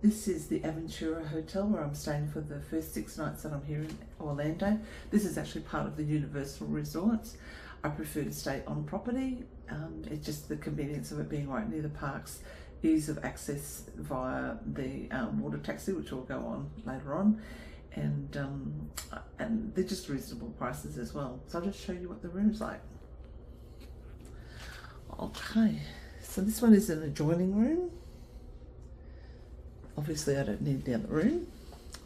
This is the Aventura Hotel where I'm staying for the first 6 nights that I'm here in Orlando. This is actually part of the Universal Resorts. I prefer to stay on property. It's just the convenience of it being right near the parks, ease of access via the water taxi, which we'll go on later on, and they're just reasonable prices as well. So I'll just show you what the room's like. Okay, so this one is an adjoining room. Obviously I don't need the other room.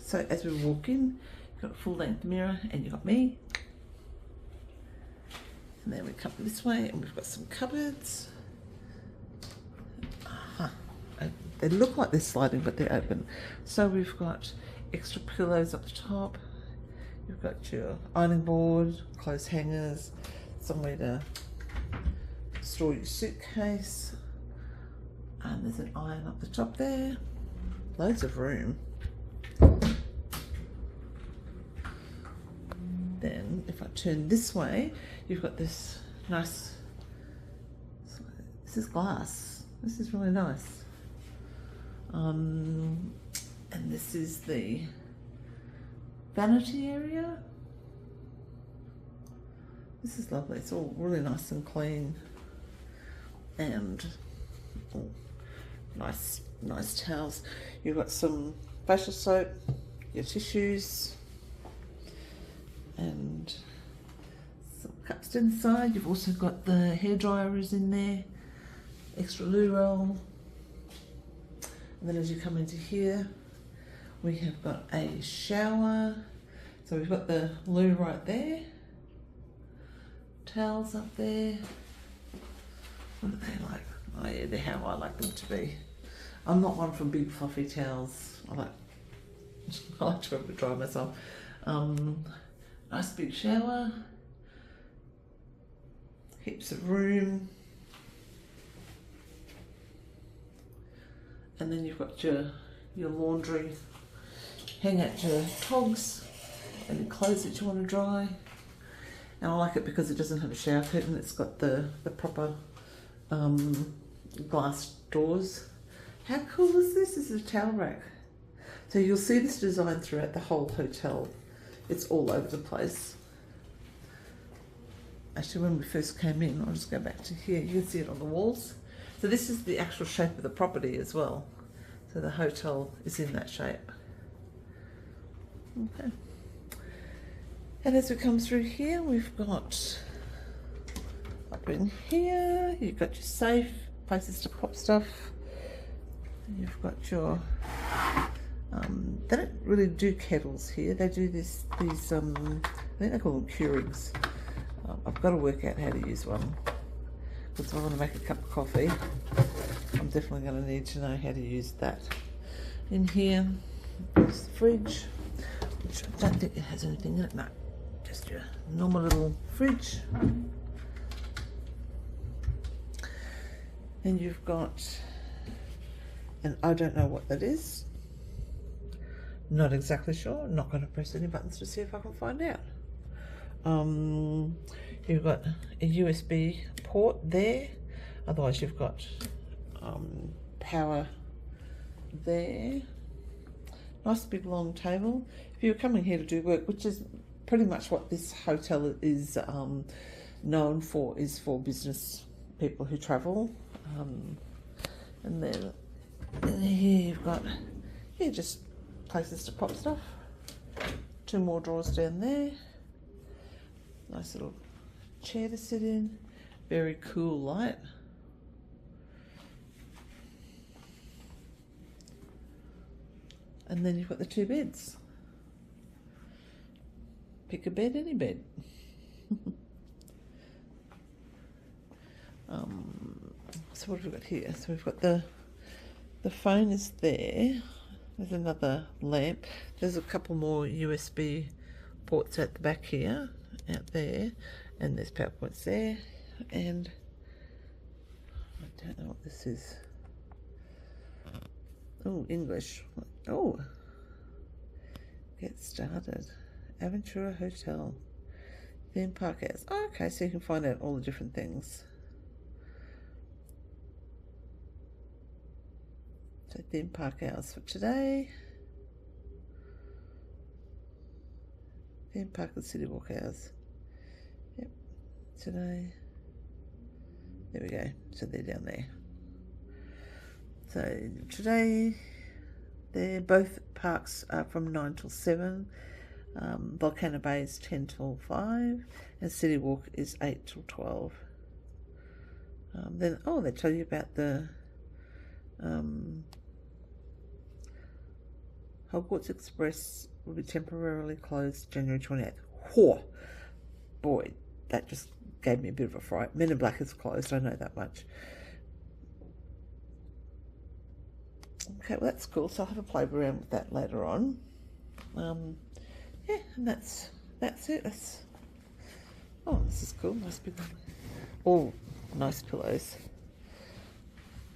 So as we walk in, you've got a full length mirror and you've got me. And then we come this way and we've got some cupboards. They look like they're sliding, but they're open. So we've got extra pillows up the top. You've got your ironing board, clothes hangers, somewhere to store your suitcase. And there's an iron up the top there. Loads of room. Then if I turn this way, you've got this nice, this is glass. This is really nice. And this is the vanity area. This is lovely. It's all really nice and clean, and nice towels. You've got some facial soap, your tissues, and some cups inside. You've also got the hairdryer is in there, extra loo roll. And then as you come into here, we have got a shower. So we've got the loo right there, towels up there. What are they like? Oh yeah, they're how I like them to be. I'm not one for big fluffy towels. I like to be able to dry myself. Nice big shower, heaps of room, and then you've got your laundry. Hang out your togs and your clothes that you want to dry. And I like it because it doesn't have a shower curtain. It's got the proper glass doors. How cool is this? This is a towel rack. So you'll see this design throughout the whole hotel. It's all over the place. Actually, when we first came in, I'll just go back to here. You can see it on the walls. So this is the actual shape of the property as well. So the hotel is in that shape. Okay. And as we come through here, we've got up in here, you've got your safe, places to pop stuff. You've got your, they don't really do kettles here. They do these, I think they call them Keurigs. I've got to work out how to use one. Because if I want to make a cup of coffee, I'm definitely going to need to know how to use that. In here, there's the fridge, which I don't think it has anything in it. No, just your normal little fridge. And you've got, and I don't know what that is. Not exactly sure. I'm not going to press any buttons to see if I can find out. You've got a USB port there. Otherwise, you've got power there. Nice big long table. If you're coming here to do work, which is pretty much what this hotel is known for, is for business people who travel. And then here you've got just places to pop stuff. 2 more drawers down there. Nice little chair to sit in. Very cool light. And then you've got the 2 beds. Pick a bed, any bed. So what have we got here? So we've got the phone is there. There's another lamp. There's a couple more USB ports at the back here, out there, and there's power points there. And I don't know what this is. Oh, English. Oh, get started. Aventura Hotel. Theme park hours. Oh, okay, so you can find out all the different things. So theme park hours for today. Theme park and city walk hours. Yep, today. There we go. So they're down there. So today, both parks are from 9 till 7. Volcano Bay is 10 till 5, and City Walk is 8 till 12. Then, they tell you about the Hogwarts Express will be temporarily closed January 28th. Whoa! Boy, that just gave me a bit of a fright. Men in Black is closed, I know that much. Okay, well that's cool, so I'll have a play around with that later on. Yeah, and that's it. This is cool. Nice big one. Oh, nice pillows.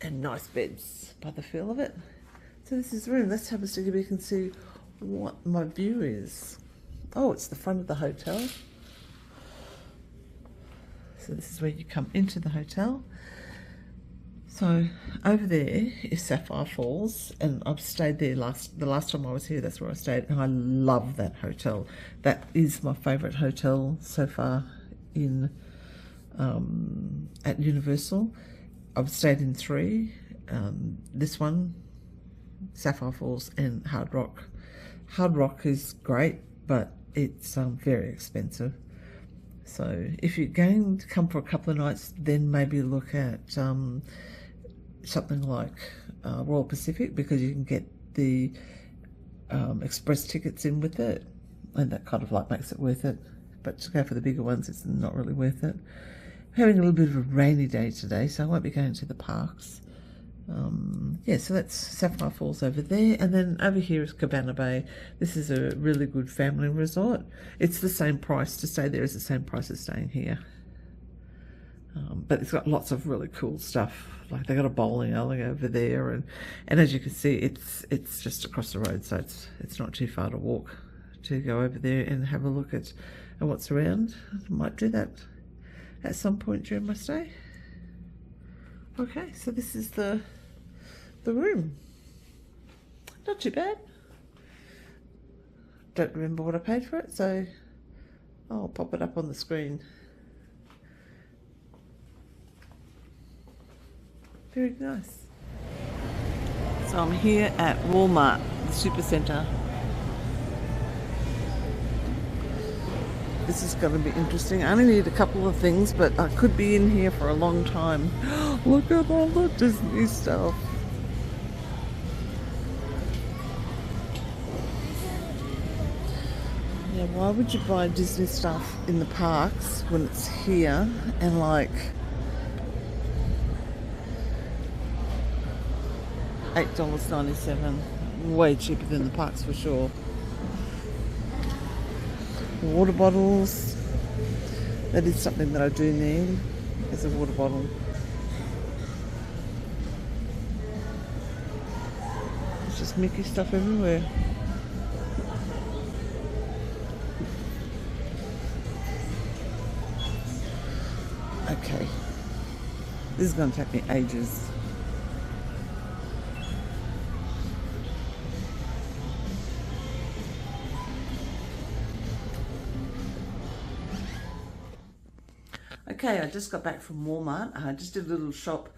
And nice beds by the feel of it. So this is the room. Let's have a stick if you can see what my view is. Oh, it's the front of the hotel. So this is where you come into the hotel. So over there is Sapphire Falls, and I've stayed there the last time I was here. That's where I stayed, and I love that hotel. That is my favourite hotel so far in at Universal. I've stayed in 3. This one, Sapphire Falls, and Hard Rock. Hard Rock is great, but it's very expensive. So if you're going to come for a couple of nights, then maybe look at something like Royal Pacific, because you can get the express tickets in with it, and that kind of like makes it worth it. But to go for the bigger ones, it's not really worth it. I'm having a little bit of a rainy day today, so I won't be going to the parks. Yeah, so that's Sapphire Falls over there, and then over here is Cabana Bay. This is a really good family resort. It's the same price to stay there as the same price as staying here. But it's got lots of really cool stuff. Like they got a bowling alley over there, and as you can see, it's just across the road, so it's not too far to walk to go over there and have a look at what's around. I might do that at some point during my stay. Okay, so this is the room. Not too bad. Don't remember what I paid for it, so I'll pop it up on the screen. Very nice. So I'm here at Walmart, the Supercentre. This is going to be interesting. I only need a couple of things, but I could be in here for a long time. Look at all the Disney stuff. Yeah, why would you buy Disney stuff in the parks when it's here and like $8.97? Way cheaper than the parks for sure. Water bottles. That is something that I do need, is a water bottle. There's just Mickey stuff everywhere. Okay. This is going to take me ages. Okay, I just got back from Walmart. I just did a little shop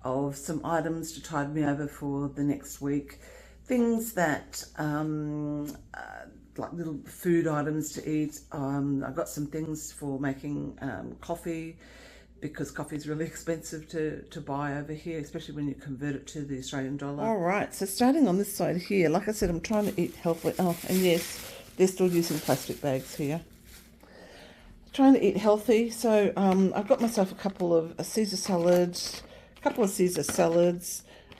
of some items to tide me over for the next week. Things that, like little food items to eat. I got some things for making coffee, because coffee is really expensive to buy over here, especially when you convert it to the Australian dollar. All right, so starting on this side here, like I said, I'm trying to eat healthily. Oh, and yes, they're still using plastic bags here. Trying to eat healthy, so I've got myself a couple of Caesar salads.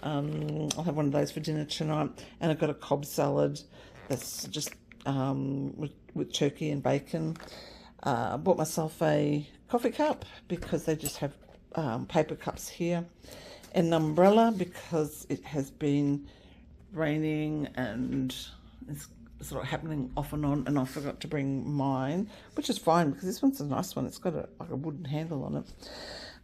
I'll have one of those for dinner tonight, and I've got a Cobb salad that's just with turkey and bacon. I bought myself a coffee cup because they just have paper cups here, and an umbrella because it has been raining and it's sort of happening off and on, and I forgot to bring mine, which is fine because this one's a nice one. It's got like a wooden handle on it.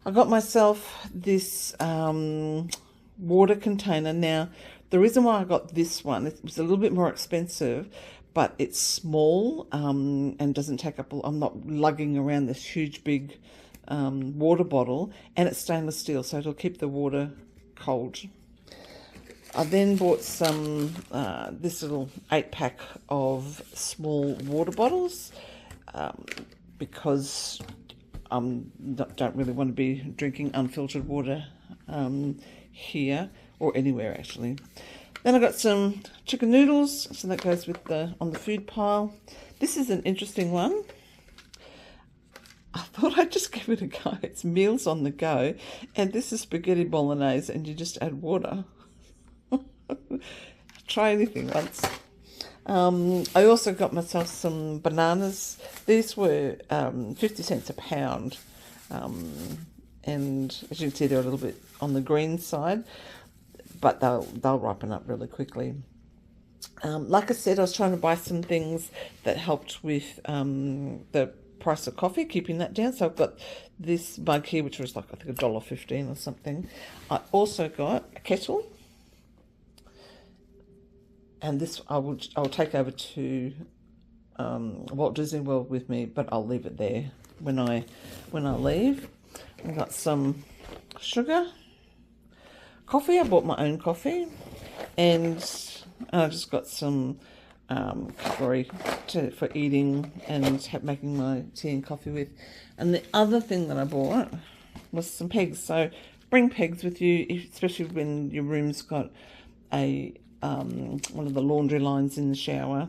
I got myself this water container. Now, The reason why I got this one, it was a little bit more expensive, but it's small and doesn't take up, I'm not lugging around this huge big water bottle, and it's stainless steel, so it'll keep the water cold. I then bought some, this little 8-pack of small water bottles because I don't really want to be drinking unfiltered water here or anywhere actually. Then I got some chicken noodles, so that goes with on the food pile. This is an interesting one. I thought I'd just give it a go. It's meals on the go, and this is spaghetti bolognese, and you just add water. Try anything once. I also got myself some bananas. These were 50 cents a pound, and as you can see, they're a little bit on the green side, but they'll ripen up really quickly. Like I said, I was trying to buy some things that helped with the price of coffee, keeping that down. So I've got this mug here, which was like, I think, $1.15 or something. I also got a kettle, and this I'll take over to Walt Disney World with me, but I'll leave it there when I leave. I got some sugar, coffee. I bought my own coffee, and I just got some cutlery for eating and making my tea and coffee with. And the other thing that I bought was some pegs. So bring pegs with you, especially when your room's got a one of the laundry lines in the shower.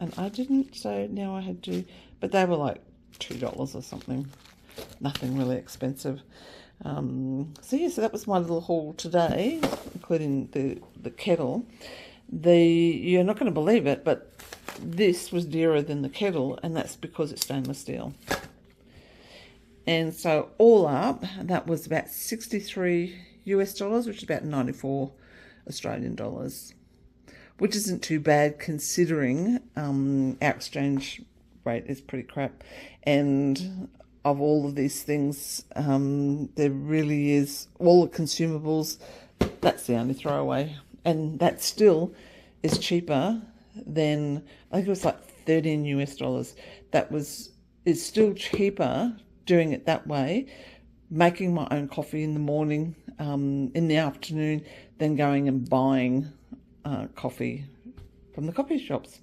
And I didn't, so now I had to, but they were like $2 or something. Nothing really expensive. So yeah, so that was my little haul today, including the kettle. You're not going to believe it, but this was dearer than the kettle, and that's because it's stainless steel. And so all up, that was about $63 US, which is about 94 Australian dollars, which isn't too bad considering our exchange rate is pretty crap. And of all of these things, there really is, all the consumables, that's the only throwaway. And that still is cheaper than, I think it was like $13 US. Is still cheaper doing it that way, making my own coffee in the morning, in the afternoon, than going and buying coffee from the coffee shops.